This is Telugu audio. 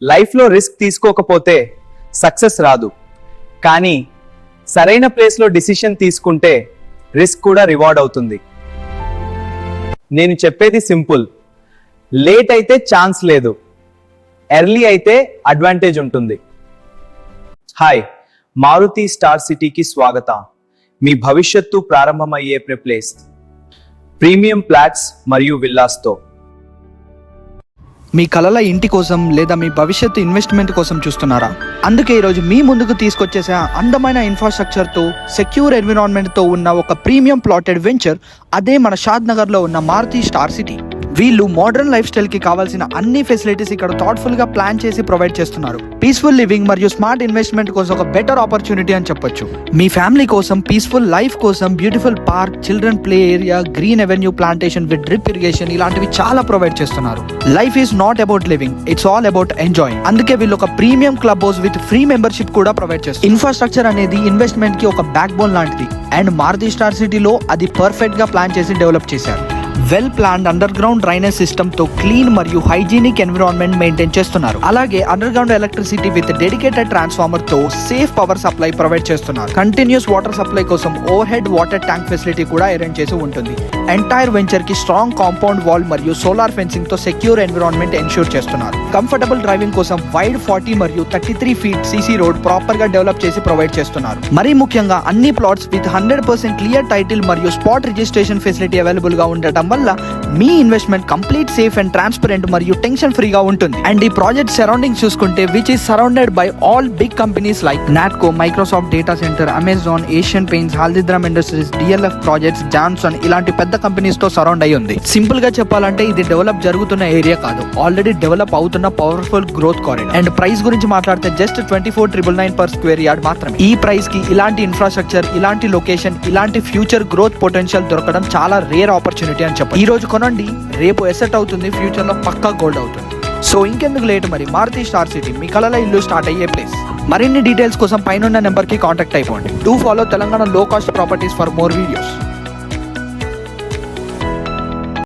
లైఫ్లో రిస్క్ తీసుకోకపోతే సక్సెస్ రాదు, కానీ సరైన ప్లేస్లో డిసిషన్ తీసుకుంటే రిస్క్ కూడా రివార్డ్ అవుతుంది. నేను చెప్పేది సింపుల్, లేట్ అయితే ఛాన్స్ లేదు, ఎర్లీ అయితే అడ్వాంటేజ్ ఉంటుంది. హాయ్, మారుతి స్టార్ సిటీకి స్వాగతం. మీ భవిష్యత్తు ప్రారంభమయ్యే ప్లేస్, ప్రీమియం ఫ్లాట్స్ మరియు విల్లాస్తో. మీ కలల ఇంటి కోసం లేదా మీ భవిష్యత్తు ఇన్వెస్ట్మెంట్ కోసం చూస్తున్నారా? అందుకే ఈరోజు మీ ముందుకు తీసుకొచ్చేసే అందమైన ఇన్ఫ్రాస్ట్రక్చర్తో, సెక్యూర్ ఎన్విరాన్మెంట్తో ఉన్న ఒక ప్రీమియం ప్లాటెడ్ వెంచర్, అదే మన షాద్ నగర్లో ఉన్న మారుతి స్టార్ సిటీ. వీళ్ళు మోడర్న్ లైఫ్ స్టైల్కి కావాల్సిన అన్ని ఫెసిలిటీస్ ఇక్కడ థాట్ఫుల్గా ప్లాన్ చేసి ప్రొవైడ్ చేస్తున్నారు. పీస్ఫుల్ లివింగ్ మరియు స్మార్ట్ ఇన్వెస్ట్మెంట్ కోసం ఒక బెటర్ ఆపర్చునిటీ అని చెప్పొచ్చు. మీ ఫ్యామిలీ కోసం, పీస్ఫుల్ లైఫ్ కోసం beautiful park, children play area, green avenue plantation with drip irrigation ఇలాంటివి చాలా ప్రొవైడ్ చేస్తున్నారు. Life is not about living, it's all about enjoying. అందుకే వీళ్ళు ఒక premium club house with free membership కూడా ప్రొవైడ్ చేస్తారు. ఇన్ఫ్రాస్ట్రక్చర్ అనేది ఇన్వెస్ట్మెంట్ కి ఒక బ్యాక్ బోన్ లాంటిది, అండ్ మారుతి స్టార్ సిటీలో అది పర్ఫెక్ట్ గా ప్లాన్ చేసి డెవలప్ చేశారు. Well planned under ground drainage system తో క్లీన్ మరియు హైజీనిక్ ఎన్విరాన్మెంట్ మెయింటైన్ చేస్తున్నారు. అలాగే under ground electricity with dedicated transformer తో సేఫ్ పవర్ సప్లై ప్రొవైడ్ చేస్తున్నారు. కంటిన్యూస్ వాటర్ సప్లై కోసం over head water tank facility కూడా అరేంజ్ చేసి ఉంటుంది. ఎంటైర్ వెంచర్ కి స్ట్రాంగ్ కాంపౌండ్ వాల్ మరియు సోలార్ ఫెన్సింగ్ తో సెక్యూర్ ఎన్విరాన్మెంట్ ఎన్ష్యూర్ చేస్తున్నారు. కంఫర్టబుల్ డ్రైవింగ్ కోసం వైడ్ 40 మరియు 33 ఫీట్ సీసీ రోడ్ ప్రాపర్ గా డెవలప్ చేసి ప్రొవైడ్ చేస్తున్నారు. మరీ ముఖ్యంగా అన్ని ప్లాట్స్ విత్ 100% క్లియర్ టైటిల్ మరియు స్పాట్ రిజిస్ట్రేషన్ ఫెసిలిటీ అవైలబుల్ గా ఉండటం వల్ల మీ investment complete safe and transparent మరియు టెన్షన్ ఫ్రీగా ఉంటుంది. అండ్ ఈ ప్రాజెక్ట్ సరౌండింగ్ చూసుకుంటే which is surrounded by all big companies like Natco, Microsoft data centre, Amazon, Asian Paints, Haldiram industries, DLF projects, Johnson ఇలాంటి పెద్ద కంపెనీస్ తో సరౌండ్ అయి ఉంది. సింపుల్ గా చెప్పాలంటే ఇది డెవలప్ జరుగుతున్న ఏరియా కాదు, ఆల్రెడీ డెవలప్ అవుతున్న powerful growth corridor. And price గురించి మాట్లాడితే జస్ట్ 24,999 per square yard మాత్రమే. ఈ ప్రైస్ కి ఇలాంటి ఇన్ఫ్రాస్ట్రక్చర్, ఇలాంటి లొకేషన్, ఇలాంటి ఫ్యూచర్ గ్రోత్ పొటెన్షియల్ దొరకడం చాలా రేర్ ఆపర్చునిటీ అని చెప్పాలి. ఈ రోజు కొనండి, రేపు ఎసెట్ అవుతుంది, ఫ్యూచర్ లో పక్కా గోల్డ్ అవుతుంది. సో ఇంకెందుకు లేట్, మరి మారుతి స్టార్ సిటీ మీ కలల ఇల్లు స్టార్ట్ అయ్యే ప్లేస్. మరిన్ని డీటెయిల్స్ కోసం పైన నెంబర్ కి కాంటాక్ట్ అయిపోండి. డూ ఫాలో తెలంగాణ లో cost properties for more videos.